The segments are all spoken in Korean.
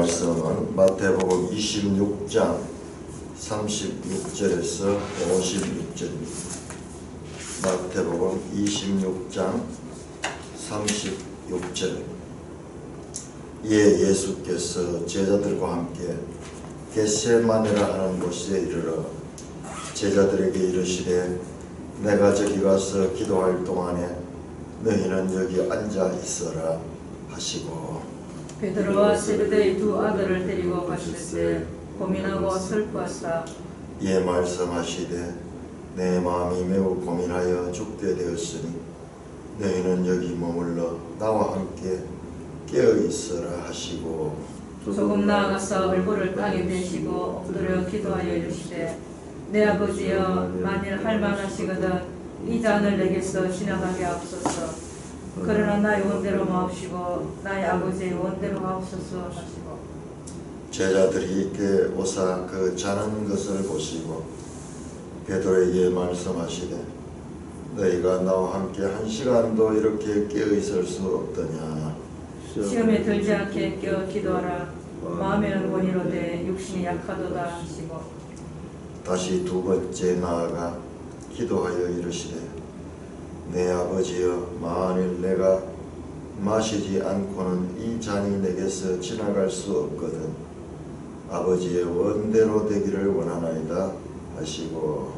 말씀은 마태복음 26장 36절에서 56절입니다. 마태복음 26장 36절. 이에 예수께서 제자들과 함께 겟세마네라 하는 곳에 이르러 제자들에게 이르시되 내가 저기 가서 기도할 동안에 너희는 여기 앉아 있어라 하시고 베드로와 세베대의 두 아들을 데리고 가실 때 고민하고 슬퍼하사 이에 말씀하시되 내 마음이 매우 고민하여 죽게 되었으니 너희는 여기 머물러 나와 함께 깨어 있어라 하시고 조금 나아가서 얼굴을 땅에 대시고 엎드려 기도하여 이르시되 내 아버지여 만일 할만하시거든 이 잔을 내게서 지나가게 하옵소서. 그러나 나의 원대로 마옵시고 나의 아버지의 원대로 하옵소서 하시고 제자들이 이때 오사 그 자는 것을 보시고 베드로에게 말씀하시되 너희가 나와 함께 한 시간도 이렇게 깨어 있을 수 없더냐. 시험에 들지 않게 깨어 기도하라. 마음에는 원이로되 육신이 약하도다 하시고 다시 두 번째 나아가 기도하여 이르시되 내 아버지여 만일 내가 마시지 않고는 이 잔이 내게서 지나갈 수 없거든 아버지의 원대로 되기를 원하나이다 하시고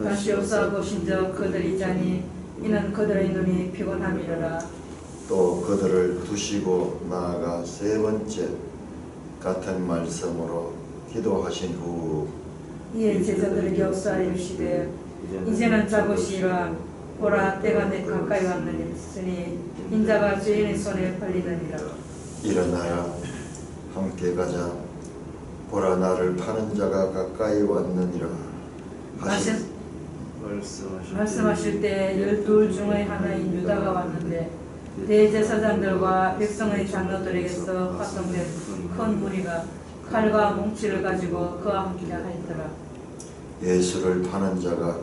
다시 오사 보신즉 그들이 자니 이는 그들의 눈이 피곤함이로라. 또 그들을 두시고 나아가 세 번째 같은 말씀으로 기도하신 후 이에 제자들에게 역사 이르시되 이제는 잡으시라. 보라 때가 내 가까이 왔느니 인자가 죄인의 손에 팔리느니라. 일어나라 함께 가자 보라 나를 파는 자가 가까이 왔느니라 말씀하실 때 12 중의 하나인 유다가 왔는데 대제사장들과 백성의 장로들에게서 파송된 큰 무리가 칼과 뭉치를 가지고 그와 함께 하였더라. 예수를 파는 자가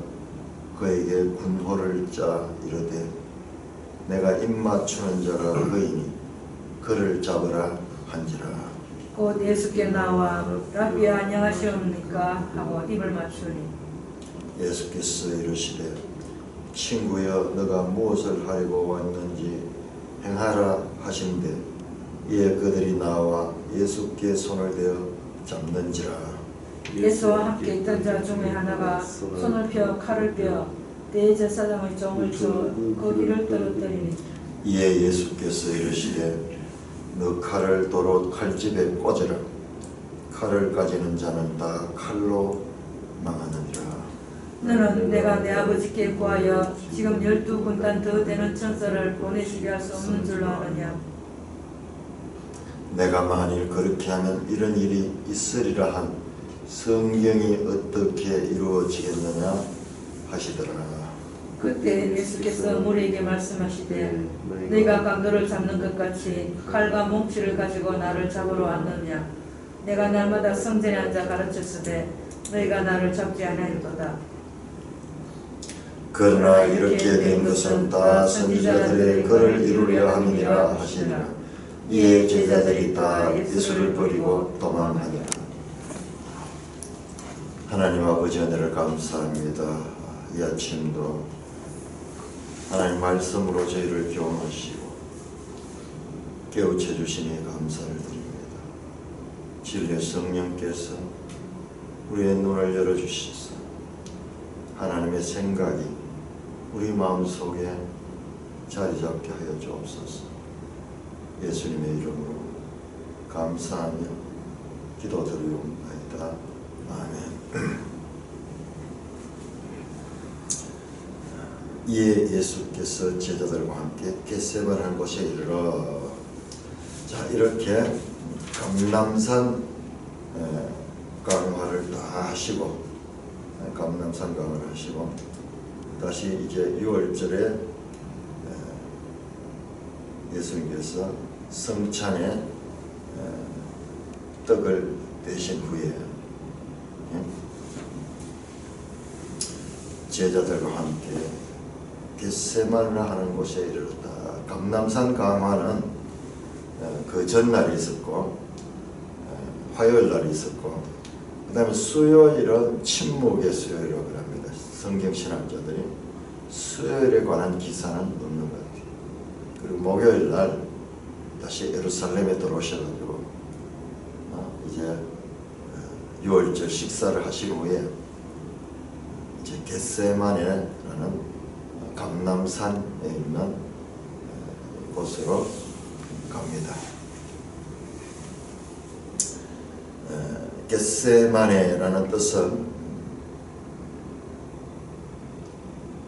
그에게 군호를 짜 이르되 내가 입맞추는 자가 그이니 그를 잡으라 한지라. 곧 예수께 나와 라비 안녕하시옵니까 하고 입을 맞추니 예수께서 이르시되 친구여 너가 무엇을 하려고 왔는지 행하라 하신대 이에 그들이 나와 예수께 손을 대어 잡는지라. 예수와 함께 있던 자 중에 하나가 손을 펴 칼을 빼어 대제사장의 종을 쳐 거기를 떨어뜨리니 이에 예수께서 이르시되 너 칼을 도로 칼집에 꽂으라. 칼을 가지는 자는 다 칼로 망하느니라. 너는 내가 내 아버지께 구하여 지금 12군단 더 되는 천사를 보내시게 할 수 없는 줄로 아느냐. 내가 만일 그렇게 하면 이런 일이 있으리라 한 성경이 어떻게 이루어지겠느냐 하시더라. 그때 예수께서 무리에게 말씀하시되 네가 강도를 잡는 것 같이 칼과 뭉치를 가지고 나를 잡으러 왔느냐. 내가 날마다 성전에 앉아 가르쳤으되 너희가 나를 잡지 아니하였도다. 그러나 이렇게 된 것은 다 선지자들의 글을 이루려 함이니라 하시니라. 이에 제자들이 다 예수를 버리고 도망하니라. 하나님 아버지 은혜를 감사합니다. 이 아침도 하나님 말씀으로 저희를 교훈하시고 깨우쳐 주시니 감사를 드립니다. 진리의 성령께서 우리의 눈을 열어주시소 하나님의 생각이 우리 마음속에 자리 잡게 하여 주옵소서. 예수님의 이름으로 감사하며 기도드리옵나이다. 아멘. 이에 예수께서 제자들과 함께 겟세마네 한 곳에 이르러 자 이렇게 감람산 강화를 다 하시고 감람산 강화를 하시고 다시 이제 6월절에 예수님께서 성찬에 떡을 대신 후에 제자들과 함께 겟세마네 하는 곳에 이르렀다. 감람산 강화는 그 전날이 있었고 화요일 날이 있었고, 그 다음에 수요일은 침묵의 수요일이라고 합니다. 성경신학자들이 수요일에 관한 기사는 없는 것 같아요. 그리고 목요일 날 다시 예루살렘에 들어오셔가지고 이제 유월절 식사를 하신 후에 이제 겟세마네라는 감람산에 있는 곳으로 갑니다. 겟세마네라는 뜻은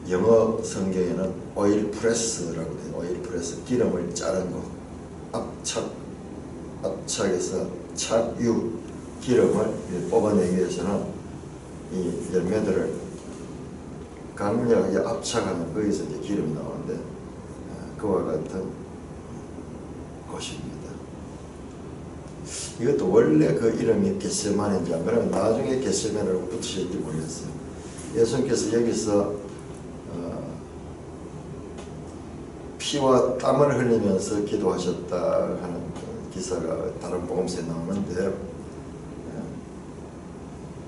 영어 성경에는 오일 프레스라고 돼요. 오일 프레스, 기름을 자른 곳. 압착에서 착유, 기름을 뽑아내기 위해서는 이 열매들을 강력하게 압착하면 거기서 이제 기름이 나오는데, 그와 같은 곳입니다. 이것도 원래 그 이름이 겟세마네인지 안 그러면 나중에 겟세마네라고 붙으실지 모르겠어요. 예수님께서 여기서 피와 땀을 흘리면서 기도하셨다 하는 기사가 다른 복음서에 나오는데,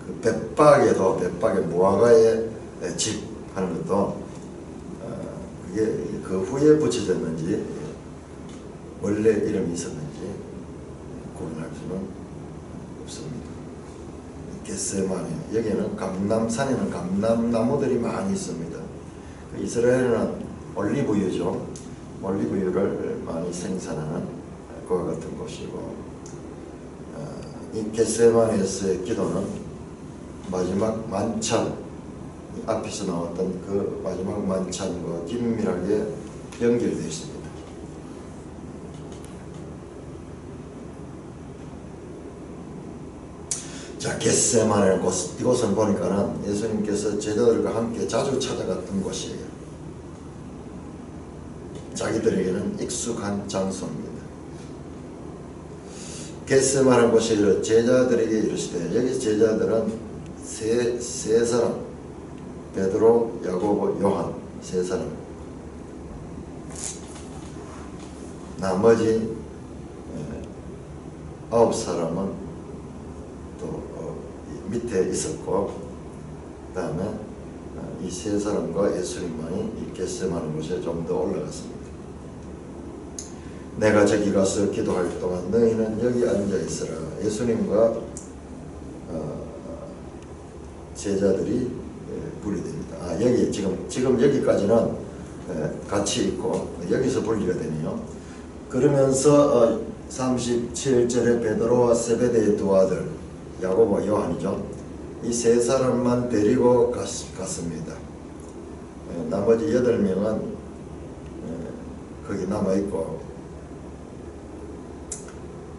그 벳박의 무화과의 집 하는 것도 그게 그 후에 붙여졌는지 원래 이름이 있었는지 구분할 수는 없습니다. 겟세마네, 여기는 감람산에는 감람나무들이 많이 있습니다. 이스라엘은 올리브유죠. 올리브유를 많이 생산하는 그와 같은 곳이고, 이 겟세마네에서의 기도는 마지막 만찬, 앞에서 나왔던 그 마지막 만찬과 긴밀하게 연결되어 있습니다. 자, 겟세마네 곳, 이곳을 보니까는 예수님께서 제자들과 함께 자주 찾아갔던 곳이에요. 자기들에게는 익숙한 장소입니다. 겟세마네 곳에 이르러 제자들에게 이르시되, 여기 제자들은 세 사람, 베드로, 야고보, 요한, 세 사람. 나머지 9사람은 또 밑에 있었고, 그 다음에 이 세 사람과 예수님만이 이 겟세마네 곳에 좀 더 올라갔습니다. 내가 저기 가서 기도할 동안 너희는 여기 앉아 있으라. 예수님과 제자들이 분리됩니다. 여기 지금 여기까지는 같이 있고 여기서 분리가 되네요. 그러면서 37절에 베드로와 세베대의 두 아들 야고보, 요한이죠. 이 세 사람만 데리고 갔습니다. 나머지 8명은 거기 남아있고,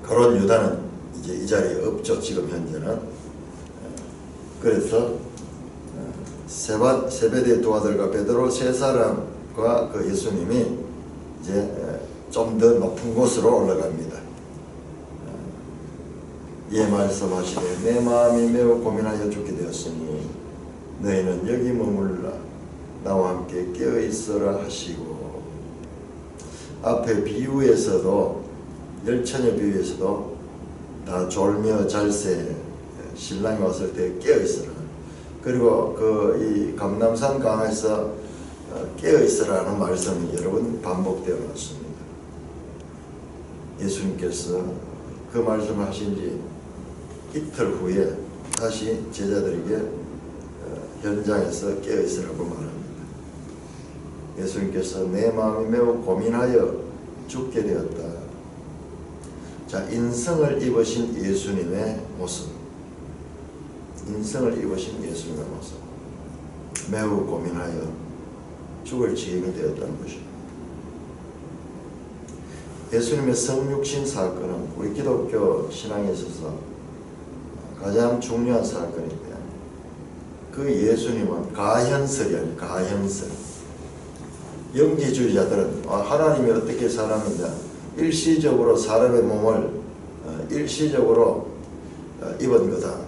가룟 유다는 이제 이 자리에 없죠. 지금 현재는. 그래서 세베대의 두 아들과 베드로 세 사람과 그 예수님이 이제 좀 더 높은 곳으로 올라갑니다. 이에 말씀하시되 내 마음이 매우 고민하여 죽게 되었으니 너희는 여기 머물라 나와 함께 깨어 있어라 하시고, 앞에 비유에서도 열처녀 비유에서도 다 졸며 잘새 신랑이 왔을 때 깨어 있어라, 그리고 이 감람산 강에서 깨어 있으라는 말씀이 여러 번 반복되어 왔습니다. 예수님께서 그 말씀을 하신 지 이틀 후에 다시 제자들에게 현장에서 깨어 있으라고 말합니다. 예수님께서 내 마음이 매우 고민하여 죽게 되었다. 자, 인성을 입으신 예수님의 모습, 인성을 입으신 예수님의 모습, 매우 고민하여 죽을 지경이 되었다는 것입니다. 예수님의 성육신 사건은 우리 기독교 신앙에 있어서 가장 중요한 사건인데, 그 예수님은 가현설이 아니에요. 가현설. 영지주의자들은 하나님이 어떻게 사람이냐, 일시적으로 사람의 몸을 일시적으로 입은 거다.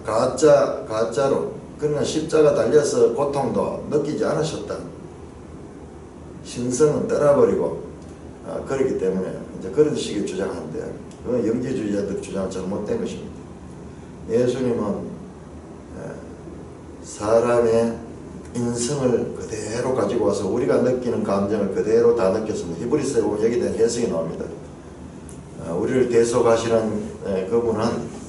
가짜로. 그러나 십자가 달려서 고통도 느끼지 않으셨다. 신성은 떠나버리고 그렇기 때문에 이제 그런 식의 주장하는데, 그건 영지주의자들 주장은 잘못된 것입니다. 예수님은 사람의 인성을 그대로 가지고 와서 우리가 느끼는 감정을 그대로 다 느꼈습니다. 히브리서에 보면 여기에 대한 해석이 나옵니다. 우리를 대속하시는 그분은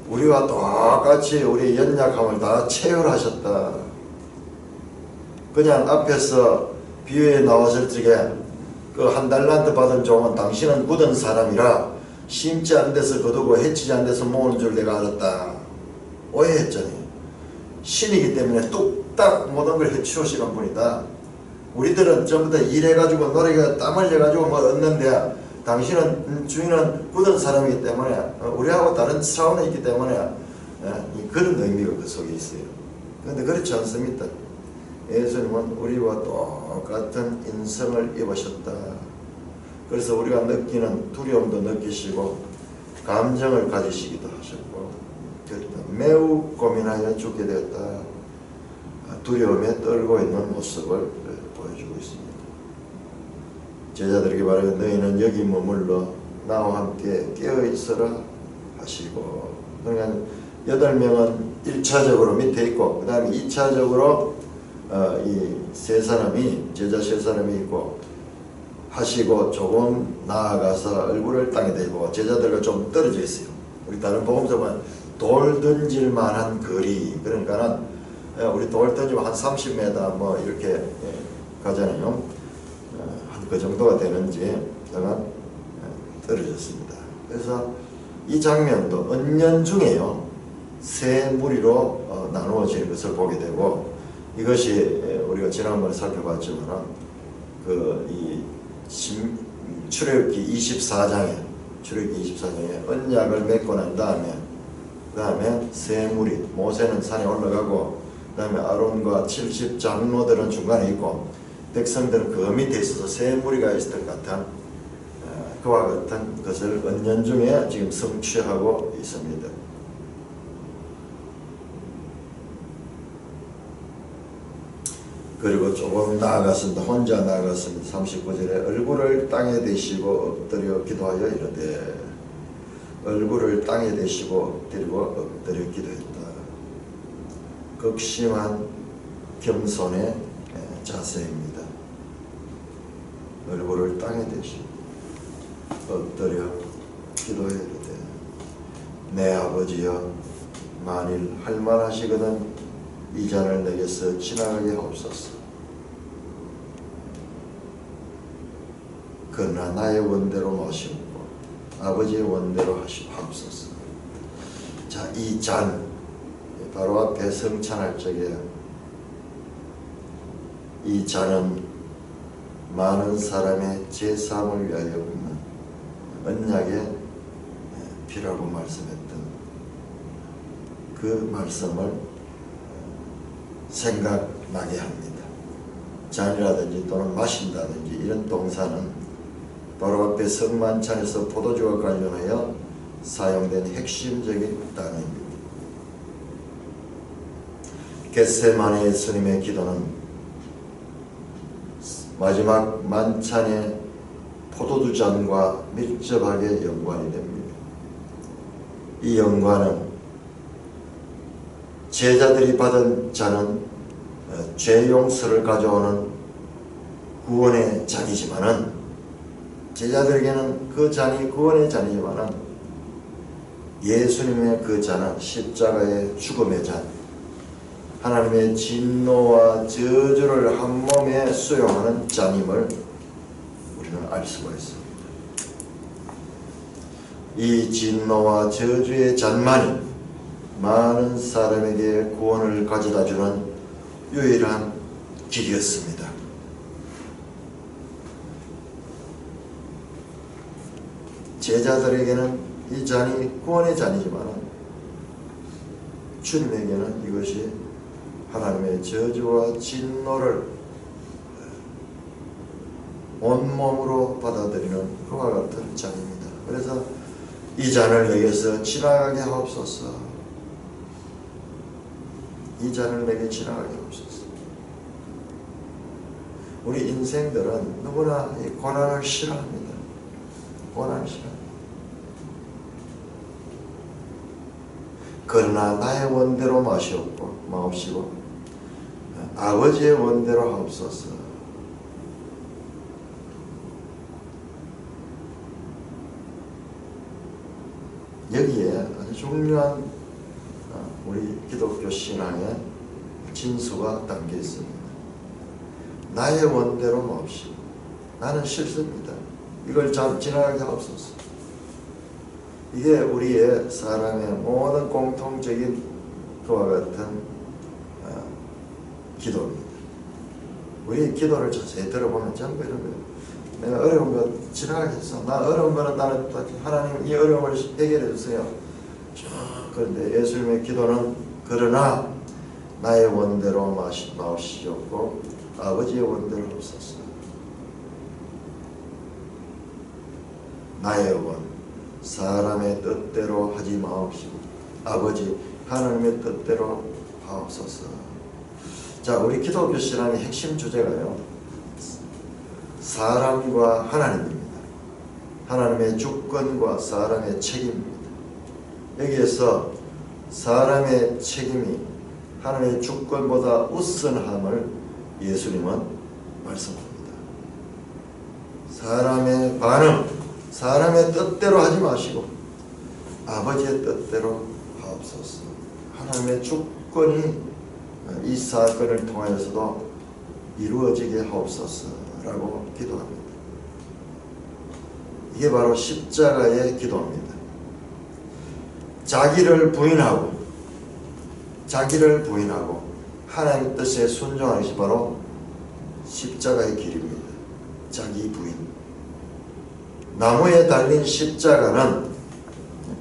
우리와 똑같이 우리의 연약함을 다 체휼하셨다. 그냥 앞에서 비유에 나왔을 적에 그 한 달란트 받은 종은 당신은 굳은 사람이라 심지 않은 데서 거두고 해치지 않은 데서 모으는 줄 내가 알았다. 오해했잖아요. 신이기 때문에 뚝딱 모든 걸 해치우시는 분이다. 우리들은 전부 다 일해가지고 노력에 땀 흘려가지고 뭐 얻는데 당신은 주인은 굳은 사람이기 때문에 우리하고 다른 차원에 있기 때문에 그런 의미가 그 속에 있어요. 그런데 그렇지 않습니다. 예수님은 우리와 똑같은 인성을 입으셨다. 그래서 우리가 느끼는 두려움도 느끼시고 감정을 가지시기도 하셨고 매우 고민하여 죽게 되었다. 두려움에 떨고 있는 모습을 보여주고 있습니다. 제자들에게 말하여 너희는 여기 머물러 나와 함께 깨어있으라 하시고, 그러니까 8명은 1차적으로 밑에 있고 그 다음에 2차적으로 이 세 사람이 제자 세 사람이 있고 하시고 조금 나아가서 얼굴을 땅에 대고 제자들과 좀 떨어져 있어요. 우리 다른 복음서 보면 돌 던질 만한 거리, 그러니까는 우리 돌 던지면 한 30m 뭐 이렇게 가잖아요. 한 그 정도가 되는지 내가 떨어졌습니다. 그래서 이 장면도 은연중에요 세 무리로 나누어지는 것을 보게 되고, 이것이 우리가 지난번에 살펴봤지만 이 출애굽기 24장에 언약을 맺고 난 다음에 세 무리, 모세는 산에 올라가고 그 다음에 아론과 70 장로들은 중간에 있고 백성들은 그 밑에 있어서 세 무리가 있을 것 같은 그와 같은 것을 은연중에 지금 성취하고 있습니다. 그리고 조금 나아갔습니다. 혼자 나아갔습니다. 39절에 얼굴을 땅에 대시고 엎드려 기도하여 이르되, 얼굴을 땅에 대시고 엎드려 기도했다. 극심한 겸손의 자세입니다. 얼굴을 땅에 대시고 엎드려 기도해 이르되, 내 아버지여 만일 할만하시거든 이 잔을 내게서 지나가게 하옵소서. 그러나 나의 원대로 마시고 아버지의 원대로 하옵소서. 자, 이 잔 바로 앞에 성찬할 적에 이 잔은 많은 사람의 제사함을 위하여 붓는 언약의 피라고 말씀했던 그 말씀을 생각나게 합니다. 잔이라든지 또는 마신다든지 이런 동사는 바로 앞에 성만찬에서 포도주와 관련하여 사용된 핵심적인 단어입니다. 겟세마네 예수님의 기도는 마지막 만찬의 포도주 잔과 밀접하게 연관이 됩니다. 이 연관은 제자들이 받은 잔은 죄 용서를 가져오는 구원의 잔이지만은, 제자들에게는 그 잔이 구원의 잔이지만은 예수님의 그 잔은 십자가의 죽음의 잔, 하나님의 진노와 저주를 한 몸에 수용하는 잔임을 우리는 알 수가 있습니다. 이 진노와 저주의 잔만이 많은 사람에게 구원을 가져다주는 유일한 길이었습니다. 제자들에게는 이 잔이 구원의 잔이지만 주님에게는 이것이 하나님의 저주와 진노를 온몸으로 받아들이는 그와 같은 잔입니다. 그래서 이 잔을 내게서 지나가게 하옵소서. 이 잔을 내게 지나가게 하옵소서. 우리 인생들은 누구나 이 고난을 싫어합니다. 고난을 싫어합니다. 그러나 나의 원대로 마옵시고 아버지의 원대로 하옵소서. 여기에 아주 중요한 우리 기독교 신앙의 진수가 담겨 있습니다. 나의 원대로 마옵시고. 나는 실수입니다. 이걸 지나가게 하옵소서. 이게 우리의 사람의 모든 공통적인 그와 같은 기도입니다. 우리 기도를 자세히 들어보면 전부 이런 거예요. 내가 어려운 거 지나가겠어. 나 어려운 거는 나는 하나님 이 어려움을 해결해 주세요. 그런데 예수님의 기도는 그러나 나의 원대로 마옵시옵고 아버지의 원대로 하옵소서. 나의 원 사람의 뜻대로 하지 마옵시고 아버지 하나님의 뜻대로 하옵소서. 자, 우리 기독교 신앙의 핵심 주제가요, 사람과 하나님입니다. 하나님의 주권과 사람의 책임입니다. 여기에서 사람의 책임이 하나님의 주권보다 우선함을 예수님은 말씀합니다. 사람의 반응, 사람의 뜻대로 하지 마시고 아버지의 뜻대로 하옵소서. 하나님의 주권이 이 사건을 통하여서도 이루어지게 하옵소서라고 기도합니다. 이게 바로 십자가의 기도입니다. 자기를 부인하고 하나님의 뜻에 순종하는 것이 바로 십자가의 길입니다. 자기 부인. 나무에 달린 십자가는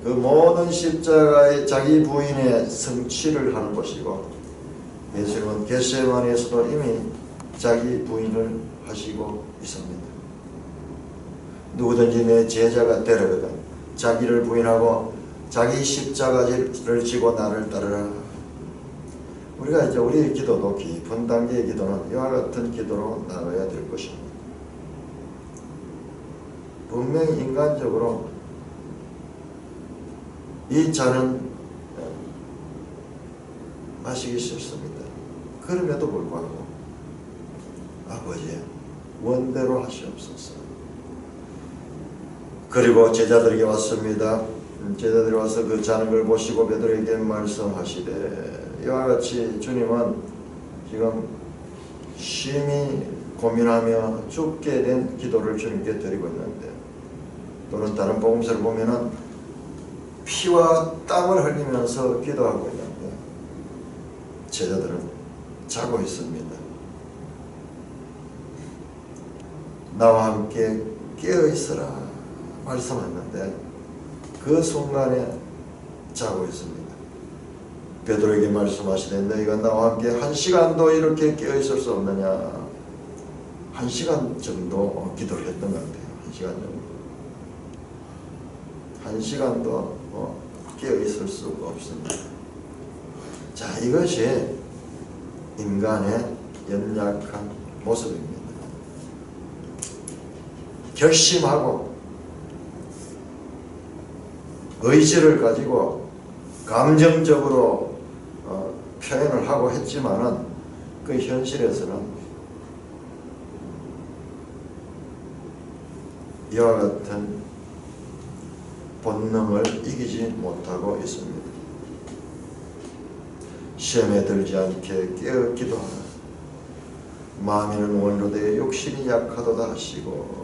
그 모든 십자가의 자기 부인의 성취를 하는 것이고 예수님은 겟세마네에서도 이미 자기 부인을 하시고 있습니다. 누구든지 내 제자가 되려거든 자기를 부인하고 자기 십자가를 지고 나를 따르라. 우리가 이제 우리의 기도도 깊은 단계의 기도는 이와 같은 기도로 나가야 될 것입니다. 분명히 인간적으로 이 잔은 마시기 싫습니다. 그럼에도 불구하고 아버지의 원대로 하시옵소서. 그리고 제자들에게 왔습니다. 제자들이 와서 그 잔을 걸 보시고 베드로에게 말씀하시되, 이와 같이 주님은 지금 심히 고민하며 죽게 된 기도를 주님께 드리고 있는데, 또는 다른 복음서를 보면은 피와 땀을 흘리면서 기도하고 있는데 제자들은 자고 있습니다. 나와 함께 깨어 있으라 말씀했는데 그 순간에 자고 있습니다. 베드로에게 말씀하시되 너희가 나와 함께 1시간도 이렇게 깨어 있을 수 없느냐. 1시간 정도 기도를 했던 것 같아요. 1시간 정도. 1시간도 깨어 있을 수가 없습니다. 자, 이것이 인간의 연약한 모습입니다. 결심하고 의지를 가지고 감정적으로 표현을 하고 했지만은 그 현실에서는 이와 같은 본능을 이기지 못하고 있습니다. 시험에 들지 않게 깨어 기도하라. 마음에는 원로되어 욕심이 약하도다 하시고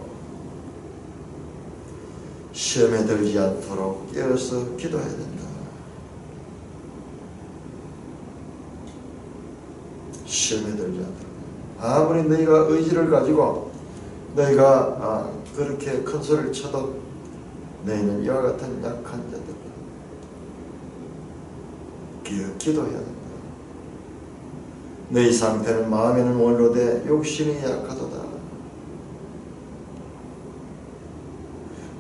시험에 들지 않도록 깨어서 기도해야 된다. 시험에 들지 않도록. 아무리 너희가 의지를 가지고 너희가 그렇게 큰 소리를 쳐도 너희는 이와 같은 약한 자들. 기도해야 된다. 너희 상태는 마음에는 원로되 욕심이 약하도다.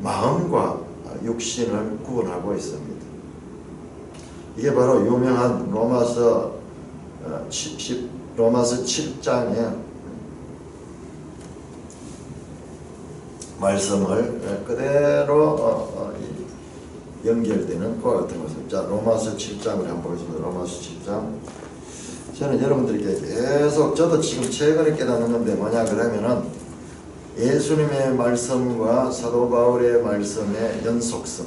마음과 육신을 구분하고 있습니다. 이게 바로 유명한 로마서 7장의 말씀을 그대로 연결되는 그와 같은 것을. 자, 로마서 7장을 한번 보겠습니다. 로마서 7장. 저는 여러분들께 계속, 저도 지금 최근에 깨닫는 건데 뭐냐 그러면은 예수님의 말씀과 사도 바울의 말씀의 연속성,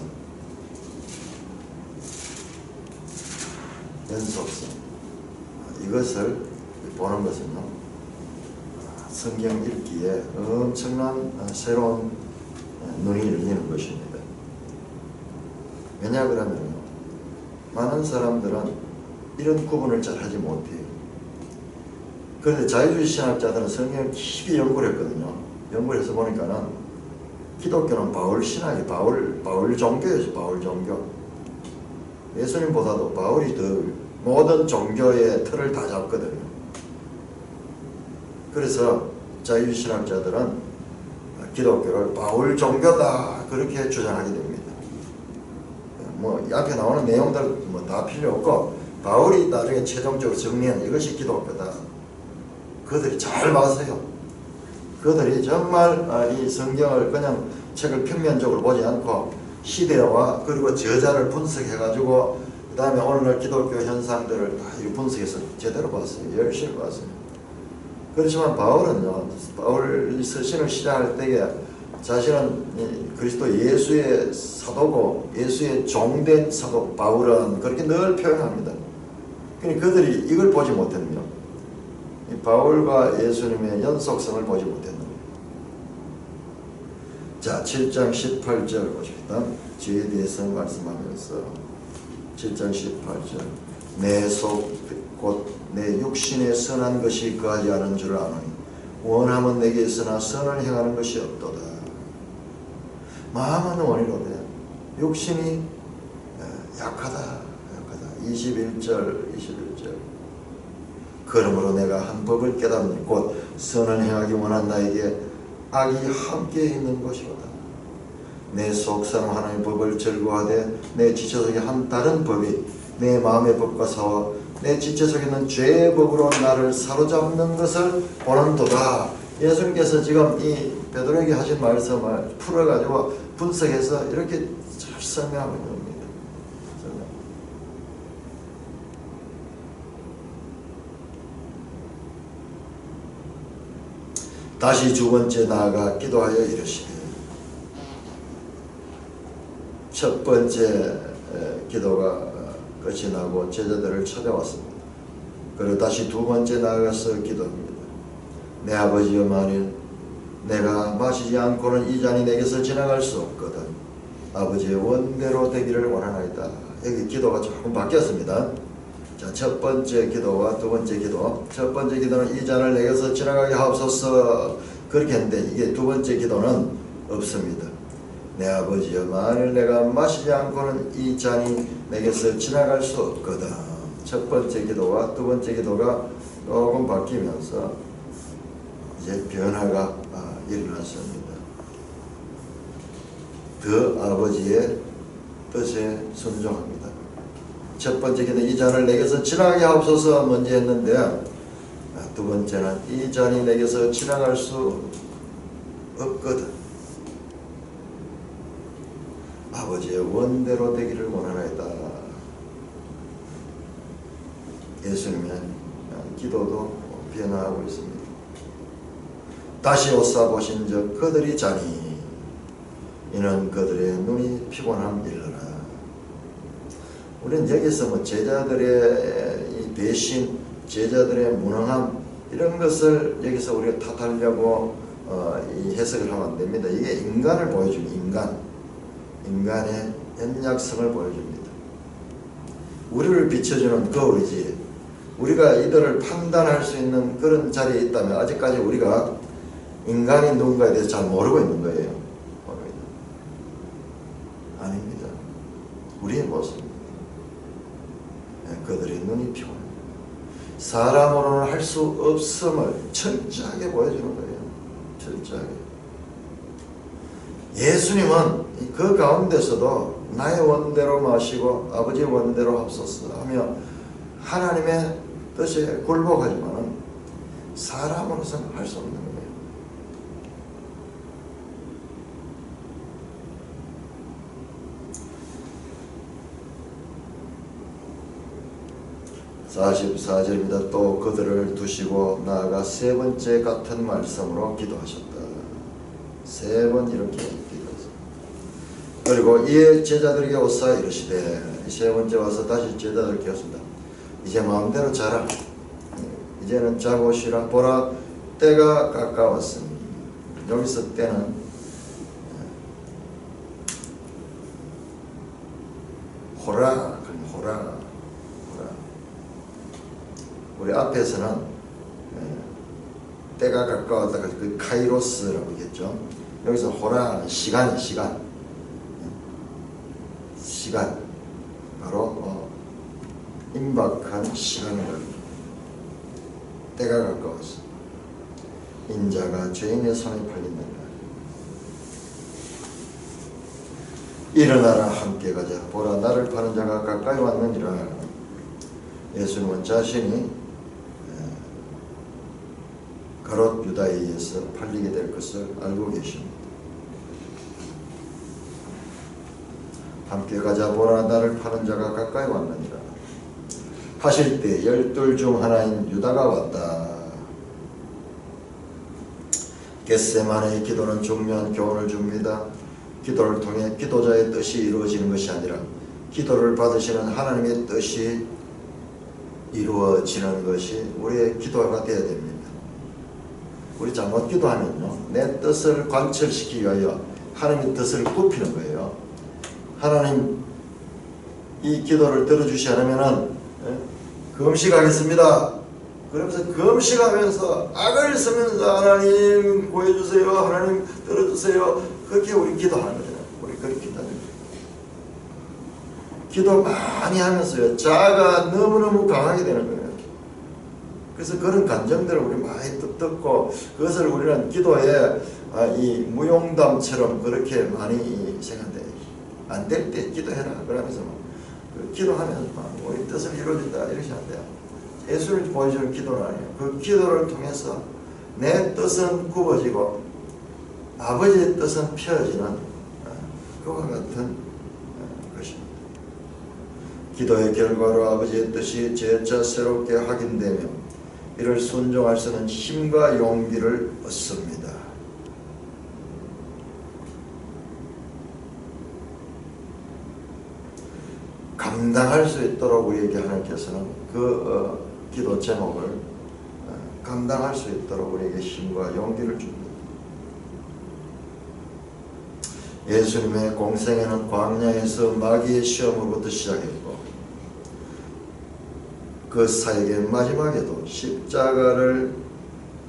이것을 보는 것은요, 성경 읽기에 엄청난 새로운 눈이 열리는 것입니다. 왜냐 그러면 많은 사람들은 이런 구분을 잘 하지 못해요. 그런데 자유주의 신학자들은 성경을 깊이 연구를 했거든요. 연구를 해서 보니까는 기독교는 바울 신학이 바울 종교예요. 바울 종교. 예수님보다도 바울이 더 모든 종교의 틀을 다 잡거든요. 그래서 자유주의 신학자들은 기독교를 바울 종교다 그렇게 주장하게 됩니다. 뭐 앞에 나오는 내용들 뭐 다 필요 없고 바울이 나중에 최종적으로 정리한 이것이 기독교다. 그들이 잘 봐서요. 그들이 정말 이 성경을 그냥 책을 평면적으로 보지 않고 시대와 그리고 저자를 분석해가지고 그 다음에 오늘날 기독교 현상들을 다 분석해서 제대로 봤어요. 열심히 봤어요. 그렇지만 바울은요, 바울이 서신을 시작할 때에 자신은 그리스도 예수의 사도고 예수의 종된 사도 바울은 그렇게 늘 표현합니다. 그러니까 그들이 이걸 보지 못했네요. 이 바울과 예수님의 연속성을 보지 못했는 거예요. 자, 7장 18절 보십시다. 죄에 대해서 말씀하면서 7장 18절 내 속 곧 내 육신에 선한 것이 거하지 않은 줄 아노니 원함은 내게 있으나 선을 행하는 것이 없도다. 마음은 원이로되 육신이 약하다. 21절 그러므로 내가 한 법을 깨닫니 곧 선을 행하기 원한 나에게 악이 함께 있는 것이로다. 내 속상 하나님의 법을 즐거워하되 내 지체 속에 한 다른 법이 내 마음의 법과 싸워 내 지체 속에 있는 죄의 법으로 나를 사로잡는 것을 보는도다. 예수님께서 지금 이 베드로에게 하신 말씀을 풀어가지고 분석해서 이렇게 잘 설명하고 있는 겁니다. 다시 두 번째 나아가 기도하여 이르시되, 첫 번째 기도가 끝이 나고 제자들을 찾아왔습니다. 그리고 다시 두 번째 나아가서 기도합니다. 내 아버지여, 만일 내가 마시지 않고는 이 잔이 내게서 지나갈 수 없거든 아버지의 원대로 되기를 원하나이다. 여기 기도가 조금 바뀌었습니다. 자, 첫 번째 기도와 두 번째 기도. 첫 번째 기도는 이 잔을 내게서 지나가게 하옵소서 그렇게 했는데, 이게 두 번째 기도는 없습니다. 내 아버지여, 만일 내가 마시지 않고는 이 잔이 내게서 지나갈 수 없거든. 첫 번째 기도와 두 번째 기도가 조금 바뀌면서 이제 변화가 일어났습니다. 더 아버지의 뜻에 순종합니다. 첫 번째 기도는 이 잔을 내게서 지나가게 하옵소서 먼저 했는데, 두 번째는 이 잔이 내게서 지나갈 수 없거든 아버지의 원대로 되기를 원하나이다. 예수님의 기도도 변화하고 있습니다. 다시 오사 보신즉 그들이 자니 이는 그들의 눈이 피곤함 일러라. 우리는 여기서 뭐 제자들의 이 배신, 제자들의 무능함 이런 것을 여기서 우리가 탓하려고 이 해석을 하면 안 됩니다. 이게 인간을 보여줍니다. 인간의 연약성을 보여줍니다. 우리를 비춰주는 거울이지, 우리가 이들을 판단할 수 있는 그런 자리에 있다면 아직까지 우리가 인간이 누군가에 대해서 잘 모르고 있는 거예요. 아닙니다. 우리의 모습입니다. 그들의 눈이 피곤합니다. 사람으로는 할 수 없음을 철저하게 보여주는 거예요. 철저하게. 예수님은 그 가운데서도 나의 원대로 마시고 아버지의 원대로 합소서 하며 하나님의 뜻에 굴복하지만 사람으로서는 할 수 없는 거예요. 44절입니다. 또 그들을 두시고 나아가 세 번째 같은 말씀으로 기도하셨다. 세 번 이렇게 기도했습니다. 그리고 이에 제자들에게 오사 이르시되, 세 번째 와서 다시 제자들에게 하셨습니다. 이제 마음대로 자라. 이제는 자고 쉬라. 보라, 때가 가까웠으니. 여기서 때는 호라, 호라. 우리 앞에서는 때가 가까웠다가 그 카이로스라고 했죠. 여기서 호라, 시간. 바로 임박한 시간을 때가 가까웠어. 인자가 죄인의 손에 팔린다. 일어나라, 함께 가자. 보라, 나를 파는 자가 가까이 왔느니라. 예수님은 자신이 가롯 유다에 의해서 팔리게 될 것을 알고 계십니다. 함께 가자. 보라, 나를 파는 자가 가까이 왔느니라. 하실 때 12 중 하나인 유다가 왔다. 겟세마네의 기도는 중요한 교훈을 줍니다. 기도를 통해 기도자의 뜻이 이루어지는 것이 아니라 기도를 받으시는 하나님의 뜻이 이루어지는 것이 우리의 기도가 되어야 됩니다. 우리 잘못 기도하면요, 내 뜻을 관철시키기 위하여 하나님의 뜻을 굽히는 거예요. 하나님 이 기도를 들어주시 않으면은 금식하겠습니다. 그러면서 금식하면서 악을 쓰면서 하나님 구해주세요, 하나님 들어주세요. 그렇게 우리 기도하는 거잖아요. 우리 그렇게 기도하는 거예요. 기도 많이 하면서요, 자아가 너무너무 강하게 되는 거예요. 그래서 그런 감정들을 우리 많이 듣고 그것을 우리는 기도에 이 무용담처럼 그렇게 많이 생각돼. 안 될 때 기도해라. 그러면서 기도하면서 우리 뜻을 이루어진다 이렇게 안 돼요. 예수를 보여주는 기도는 아니에요. 그 기도를 통해서 내 뜻은 굽어지고 아버지의 뜻은 펴지는 그와 같은 것입니다. 기도의 결과로 아버지의 뜻이 재차 새롭게 확인되며 이를 순종할 수 있는 힘과 용기를 얻습니다. 감당할 수 있도록 우리에게 하나님께서는 그 기도 제목을 감당할 수 있도록 우리에게 힘과 용기를 줍니다. 예수님의 공생애는 광야에서 마귀의 시험으로부터 시작했고 그 사역의 마지막에도 십자가를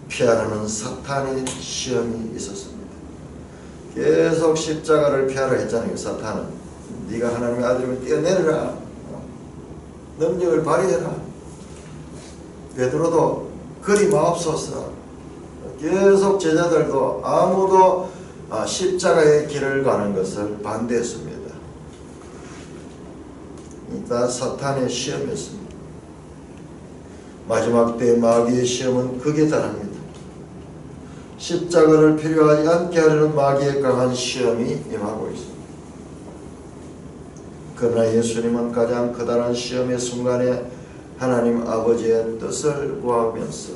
피하려는 사탄의 시험이 있었습니다. 계속 십자가를 피하려 했잖아요. 사탄은 네가 하나님의 아들이면 뛰어내려라, 능력을 발휘해라. 베드로도 그리 마옵소서. 계속 제자들도 아무도 십자가의 길을 가는 것을 반대했습니다. 다 사탄의 시험이었습니다. 마지막 때 마귀의 시험은 극에 달합니다. 십자가를 필요하지 않게 하려는 마귀의 강한 시험이 임하고 있습니다. 그러나 예수님은 가장 커다란 시험의 순간에 하나님 아버지의 뜻을 구하면서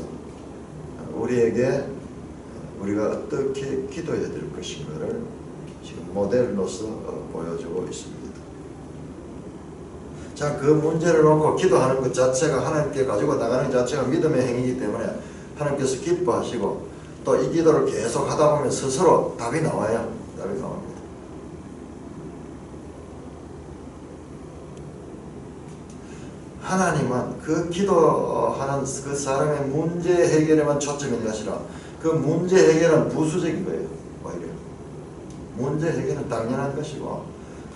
우리에게 우리가 어떻게 기도해야 될 것인가를 지금 모델로서 보여주고 있습니다. 자, 그 문제를 놓고 기도하는 것 자체가 하나님께 가지고 나가는 자체가 믿음의 행위이기 때문에 하나님께서 기뻐하시고 또 이 기도를 계속 하다 보면 스스로 답이 나와요. 답이 나옵니다. 하나님은 그 기도하는 그 사람의 문제 해결에만 초점이 있는 것이 아니라 그 문제 해결은 부수적인 거예요. 오히려 문제 해결은 당연한 것이고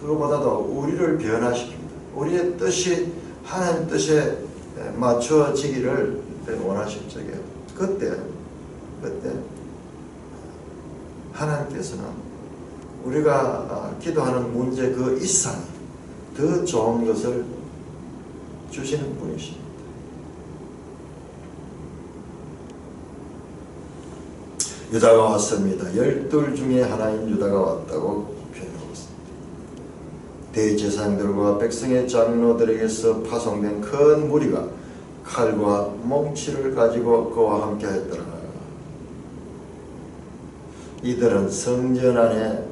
그것보다도 우리를 변화시킵니다. 우리의 뜻이 하나님 뜻에 맞춰지기를 원하실 적에 그때 하나님께서는 우리가 기도하는 문제 그 이상 더 좋은 것을 주시는 분이십니다. 유다가 왔습니다. 12 중에 하나인 유다가 왔다고 표현하고 있습니다. 대제사장들과 백성의 장로들에게서 파송된 큰 무리가 칼과 몽치를 가지고 그와 함께 했더라. 이들은 성전 안에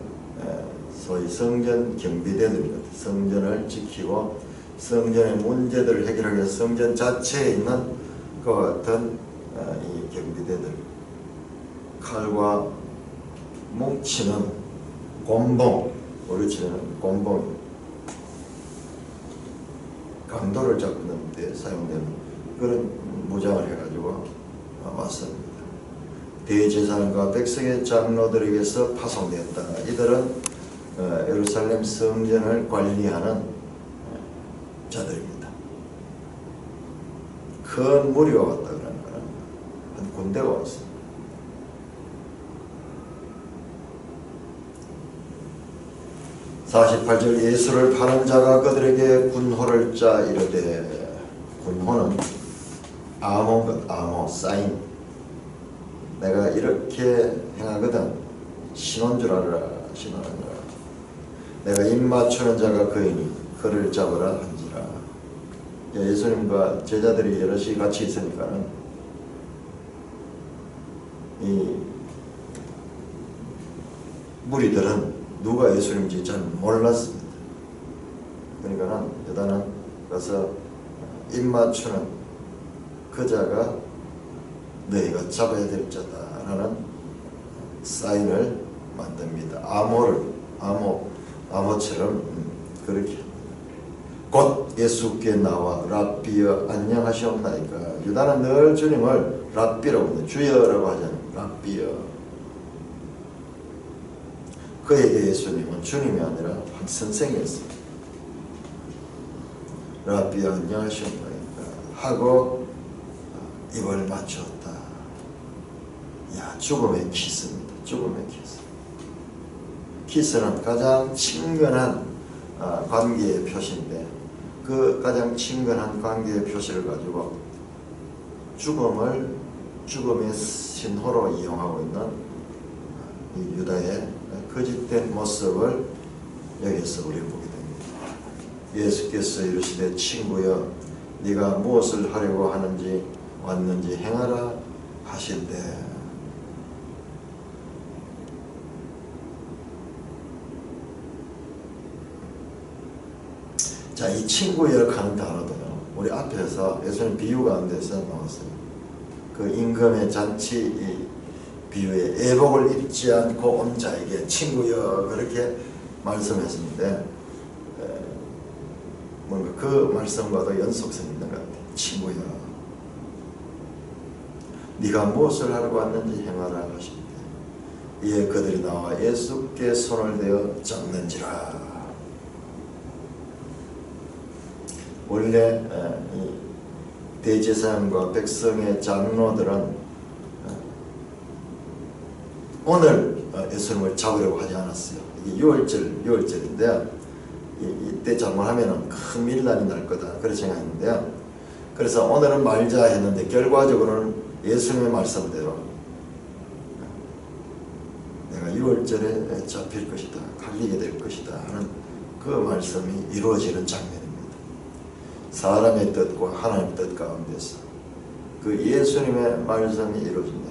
소위 성전 경비대들입니다. 성전을 지키고 성전의 문제들을 해결하기 위해서 성전 자체에 있는 그와 같은 이 경비대들. 칼과 몽치는 곤봉, 우리 치는 곤봉, 강도를 잡는 데 사용되는 그런 무장을 해가지고 왔습니다. 대제사장과 백성의 장로들에게서 파송되었다. 이들은 예루살렘 성전을 관리하는 자들입니다. 큰 무리가 왔다 그러는 거는 한 군대가 왔습니다. (48절) 예수를 파는 자가 그들에게 군호를 짜 이르되, 군호는 암호, 사인. 내가 이렇게 행하거든 신호인 줄 알아라, 신호는 줄 알아. 내가 입 맞추는 자가 그이니 그를 잡으라 한지라. 예수님과 제자들이 여럿이 같이 있으니까는 이 무리들은 누가 예수님인지 잘 몰랐습니다. 그러니까는 여다는 가서 입 맞추는 그 자가 너희가 잡아야 될 자다라는 사인을 만듭니다. 암호처럼 그렇게 곧 예수께 나와 랍비여 안녕하시옵나이까. 유다는 늘 주님을 랍비라고 합니다. 주여라고 하잖아요. 랍비여. 그에게 예수님은 주님이 아니라 한 선생이었습니다. 랍비여 안녕하시옵나이까 하고 입을 맞추었다. 죽음의 키스입니다. 죽음의 키스. 키스는 가장 친근한 관계의 표시인데, 그 가장 친근한 관계의 표시를 가지고 죽음의 신호로 이용하고 있는 이 유다의 거짓된 모습을 여기서 우리가 보게 됩니다. 예수께서 이르시되 친구여 네가 무엇을 하려고 하는지 왔는지 행하라 하신대. 자, 이 친구여 하는 단어도요, 우리 앞에서 예수님 비유 가운데서 나왔어요. 그 임금의 잔치 비유에 애복을 입지 않고 온 자에게 친구여 그렇게 말씀했었는데, 뭔가 그 말씀과도 연속성이 있는 것 같아요. 친구여 네가 무엇을 하려고 왔는지 행하라 하시는데, 이에 그들이 나와 예수께 손을 대어 잡는지라. 원래 이 대제사장과 백성의 장로들은 오늘 예수님을 잡으려고 하지 않았어요. 이게 6월절인데 이때 잘못하면 큰 밀란이 날 거다 그렇게 생각했는데요. 그래서 오늘은 말자 했는데 결과적으로는 예수님의 말씀대로 내가 6월절에 잡힐 것이다, 갈리게 될 것이다 하는 그 말씀이 이루어지는 장면입니다. 사람의 뜻과 하나님의 뜻 가운데서 그 예수님의 말씀이 이루어진다.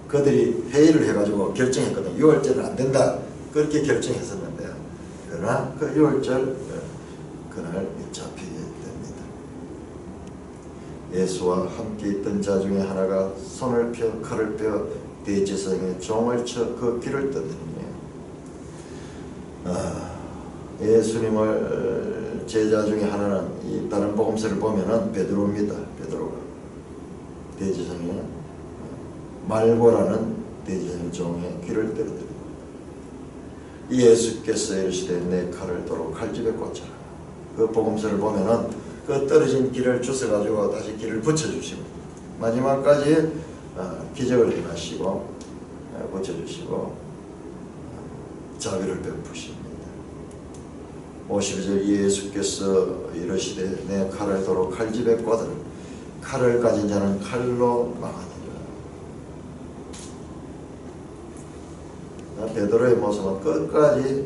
그들이 회의를 해가지고 결정했거든요. 6월절은 안 된다 그렇게 결정했었는데, 그러나 그 6월절 그날 잡히게 됩니다. 예수와 함께 있던 자 중에 하나가 손을 펴 칼을 펴 대제사장의 종을 쳐 그 귀를 뜯으니, 예수님을 제자 중에 하나는 이 다른 복음서를 보면은 베드로입니다. 베드로가 대제사장의 말고라는 대제사장 종의 귀를 때려드립니다. 예수께서 이르시되 내 칼을 도로 칼집에 꽂아라. 그 복음서를 보면은 그 떨어진 귀를 주워가지고 다시 귀를 붙여주시고 마지막까지 기적을 행하시고 붙여주시고 자비를 베푸십니다. 52절 예수께서 이르시되 내 칼을 도로 칼집에 꽂아라. 칼을 가진 자는 칼로 망하니라. 베드로의 모습은 끝까지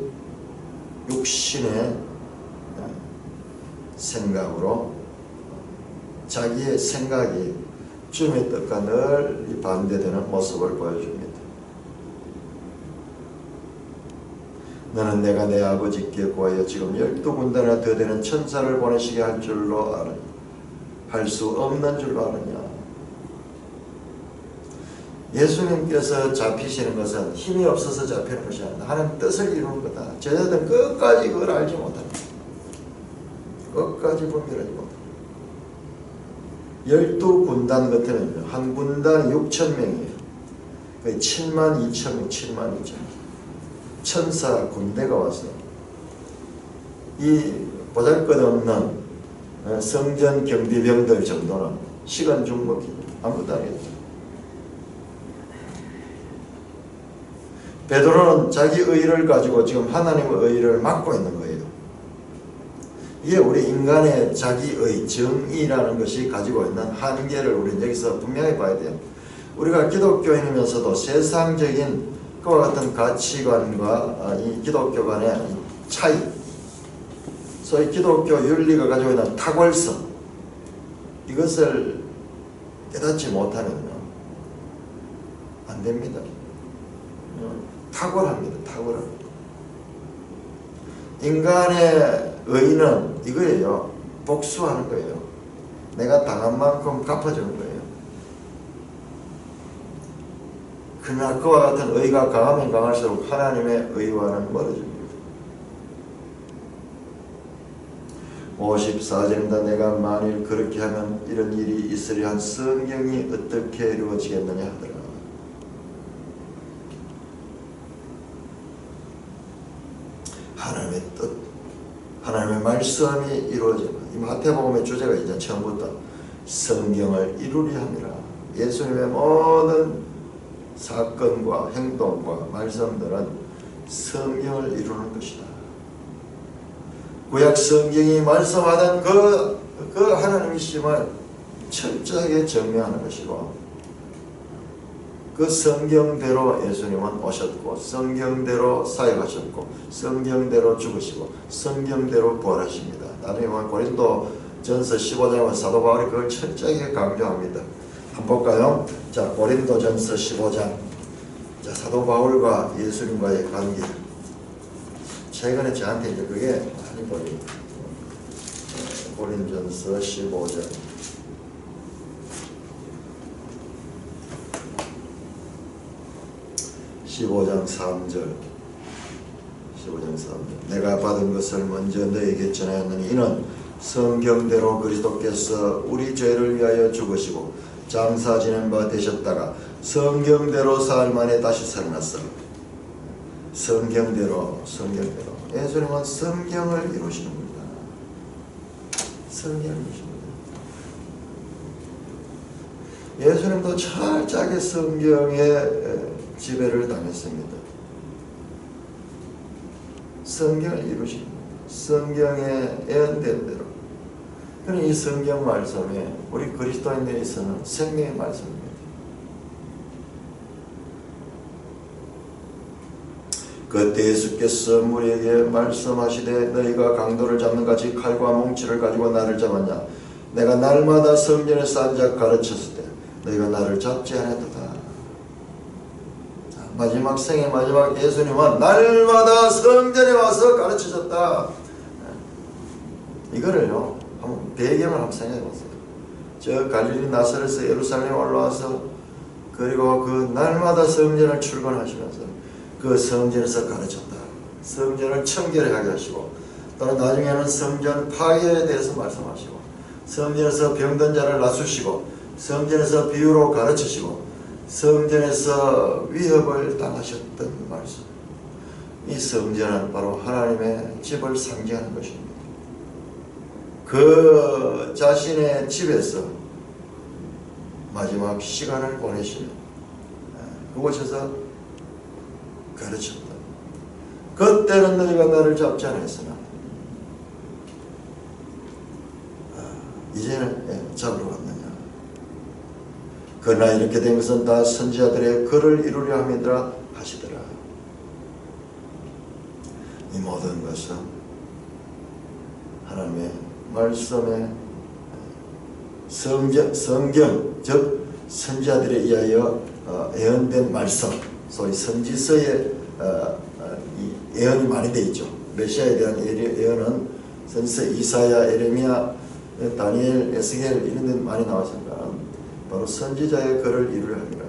육신의 생각으로 자기의 생각이 주님의 뜻과 늘 반대되는 모습을 보여줍니다. 너는 내가 내 아버지께 구하여 지금 12군데나 더 되는 천사를 보내시게 할 줄로 아느냐, 할 수 없는 줄로 아느냐. 예수님께서 잡히시는 것은 힘이 없어서 잡히는 것이 아니라 하나님 뜻을 이루는 거다. 제자들은 끝까지 그걸 알지 못합니다. 끝까지 분별하지 못합니다. 12군단 같으면요, 한 군단 6,000명이에요. 거의 72,000명, 72,000명. 천사 군대가 와서 이 보잘것없는 성전 경비병들 정도는 시간 죽먹기 아무것도 안 했죠. 베드로는 자기 의를 가지고 지금 하나님의 의를 막고 있는 거예요. 이게 우리 인간의 자기의 정의라는 것이 가지고 있는 한계를 우리는 여기서 분명히 봐야 돼요. 우리가 기독교인이면서도 세상적인 그와 같은 가치관과 이 기독교 간의 차이, 소위 기독교 윤리가 가지고 있는 탁월성, 이것을 깨닫지 못하면요, 안 됩니다. 탁월합니다. 탁월합니다. 인간의 의는 이거예요. 복수하는 거예요. 내가 당한 만큼 갚아주는 거예요. 그러나 그와 같은 의가 강하면 강할수록 하나님의 의와는 멀어집니다. 54절입니다. 내가 만일 그렇게 하면 이런 일이 있으려 한 성경이 어떻게 이루어지겠느냐 하더라. 하나님의 뜻, 하나님의 말씀이 이루어집니다. 이 마태복음의 주제가 이제 처음부터 성경을 이루려 함이라. 예수님의 모든 사건과 행동과 말씀들은 성경을 이루는 것이다. 구약 성경이 말씀하는 그 하나님이심을 철저하게 증명하는 것이고, 그 성경대로 예수님은 오셨고, 성경대로 사역하셨고, 성경대로 죽으시고, 성경대로 부활하십니다. 나중에 보면 고린도전서 15장은 사도 바울이 그걸 철저하게 강조합니다. 한번 볼까요? 자, 고린도전서 15장. 자, 사도 바울과 예수님과의 관계. 최근에 저한테 이제 그게 많이 보입니다. 고린도전서 15장. 15장 3절. 15장 3절. 내가 받은 것을 먼저 너에게 전하였느니 이는 성경대로 그리스도께서 우리 죄를 위하여 죽으시고 장사 지낸 바 되셨다가 성경대로 사흘 만에 다시 살아났어. 성경대로. 예수님은 성경을 이루시는 겁니다. 성경을 이루십니다. 예수님도 철저하게 성경의 지배를 당했습니다. 성경을 이루십니다. 성경의 예언된 대로. 그러니 이 성경 말씀이 우리 그리스도인들에 있어서는 생명의 말씀입니다. 그때 예수께서 무리에게 말씀하시되 너희가 강도를 잡는 같이 칼과 몽치를 가지고 나를 잡았냐. 내가 날마다 성전에서 앉아 가르쳤을 때 너희가 나를 잡지 않았도다. 마지막 생의 마지막 예수님은 날마다 성전에 와서 가르치셨다. 이거를요, 한번 배경을 한번 생각해 보세요. 저 갈릴리 나사렛에서 예루살렘에 올라와서 그리고 그 날마다 성전을 출근하시면서 그 성전에서 가르쳤다. 성전을 청결하게 하시고, 또는 나중에는 성전 파괴에 대해서 말씀하시고, 성전에서 병든 자를 낫으시고, 성전에서 비유로 가르치시고, 성전에서 위협을 당하셨던 말씀. 이 성전은 바로 하나님의 집을 상징하는 것입니다. 그 자신의 집에서 마지막 시간을 보내시는 그곳에서 가르쳤다. 그때는 너희가 나를 잡지 않았으나 이제는 잡으러 왔느냐. 그러나 이렇게 된 것은 다 선지자들의 글을 이루려 함이더라 하시더라. 이 모든 것은 하나님의 말씀의 성경 즉 선지자들에 의하여 예언된 말씀, 소위 선지서에 이 예언이 많이 되어 있죠. 메시아에 대한 예언은 선지서 이사야, 에레미야, 다니엘, 에스겔 이런 데 많이 나왔습니다. 바로 선지자의 글을 이루려 합니다.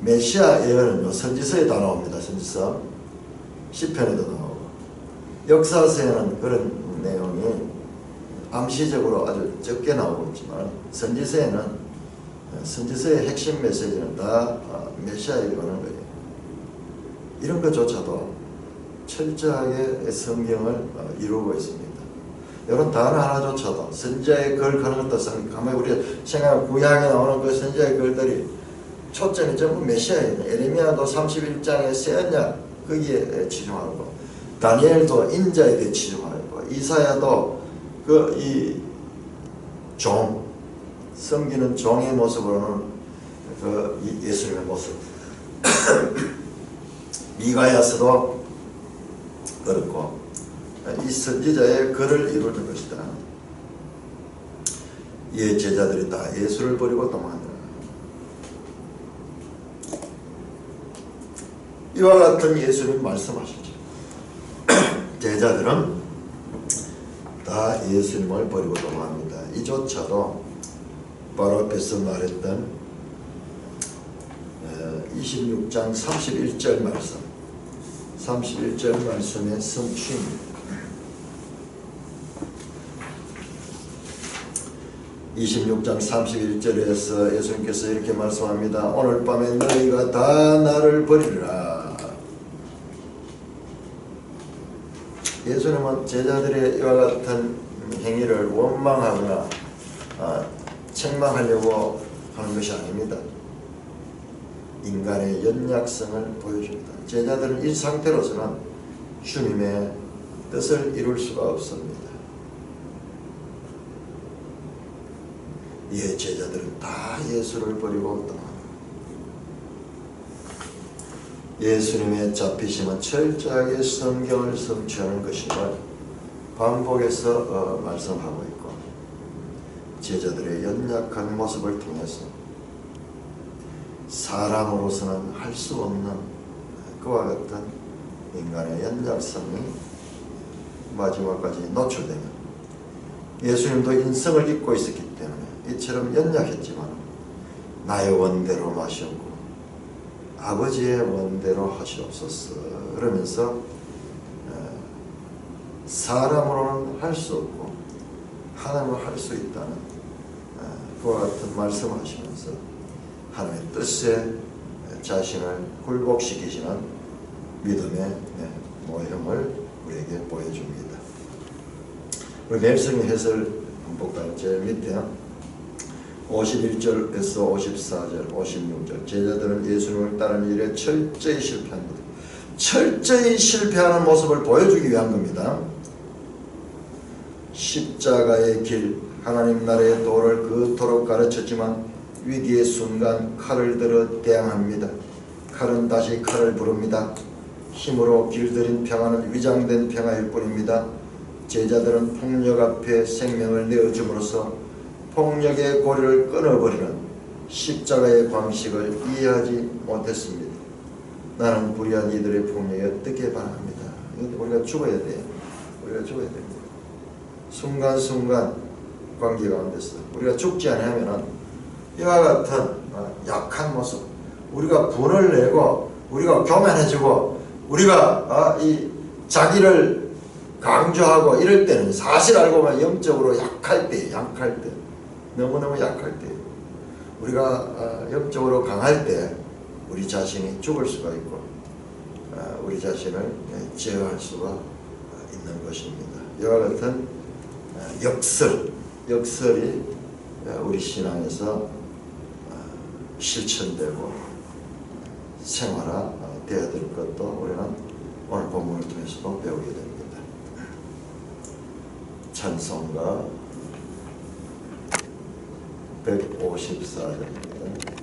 메시아 예언은요 선지서에 다 나옵니다. 선지서 시편에도 나오고 역사서에는 그런 내용이 암시적으로 아주 적게 나오고 있지만 선지서에는 선지서의 핵심 메시지는 다 메시아에게 오는 거예요. 이런 것조차도 철저하게 성경을 이루고 있습니다. 이런 단어 하나조차도 선지자의 글 하는 것도 가만히 우리가 생각하면 구약에 나오는 그 선지자의 글들이 초점이 전부 메시아예요. 에레미야도 31장의 새 언약 거기에 치중하고 다니엘도 인자에 대해 치중하고 이사야도 그 이 종 섬기는 종의 모습으로는 그 예수님의 모습 미가야서도 그렇고 이 선지자의 글을 이루는 것이다. 이 제자들이 다 예수를 버리고 도망한다. 이와 같은 예수님 말씀하시죠. 제자들은 다 예수님을 버리고 도망합니다. 이조차도 바로 앞에서 말했던 26장 31절 말씀 31절 말씀의 성취입니다. 26장 31절에서 예수님께서 이렇게 말씀합니다. 오늘 밤에 너희가 다 나를 버리리라. 예수님은 제자들의 이와 같은 행위를 원망하거나 책망하려고 하는 것이 아닙니다. 인간의 연약성을 보여줍니다. 제자들은 이 상태로서는 주님의 뜻을 이룰 수가 없습니다. 이 제자들은 다 예수를 버리고 떠납니다. 예수님의 잡히심은 철저하게 성경을 성취하는 것임을 반복해서 말씀하고 있고 제자들의 연약한 모습을 통해서 사람으로서는 할 수 없는 그와 같은 인간의 연약성이 마지막까지 노출되면 예수님도 인성을 입고 있었기 때문에 이처럼 연약했지만 나의 원대로 마시옵고 아버지의 원대로 하시옵소서 그러면서 사람으로는 할 수 없고 하나님으로 할 수 있다는 그와 같은 말씀을 하시면서 하나님의 뜻에 자신을 굴복시키시는 믿음의 모형을 우리에게 보여줍니다. 우리 멜성의 해설 한번 볼까요? 제일 밑에 51절에서 54절, 56절 제자들은 예수님을 따르는 일에 철저히 실패합니다. 철저히 실패하는 모습을 보여주기 위한 겁니다. 십자가의 길, 하나님 나라의 도를 그토록 가르쳤지만 위기의 순간 칼을 들어 대항합니다. 칼은 다시 칼을 부릅니다. 힘으로 길들인 평화는 위장된 평화일 뿐입니다. 제자들은 폭력 앞에 생명을 내어줌으로써 폭력의 고리를 끊어버리는 십자가의 방식을 이해하지 못했습니다. 나는 불의한 이들의 폭력에 어떻게 반항합니다. 우리가 죽어야 돼요. 우리가 죽어야 됩니다. 순간순간 관계 가운데서 우리가 죽지 않으면 이와 같은 약한 모습 우리가 분을 내고 우리가 교만해지고 우리가 이 자기를 강조하고 이럴 때는 사실 알고 보면 영적으로 약할 때 너무너무 약할 때 우리가 영적으로 강할 때 우리 자신이 죽을 수가 있고 우리 자신을 제어할 수가 있는 것입니다. 이와 같은 역설이 우리 신앙에서 실천되고 생활화되어야 될 것도 우리는 오늘 본문을 통해서도 배우게 됩니다. 찬송가 154절입니다.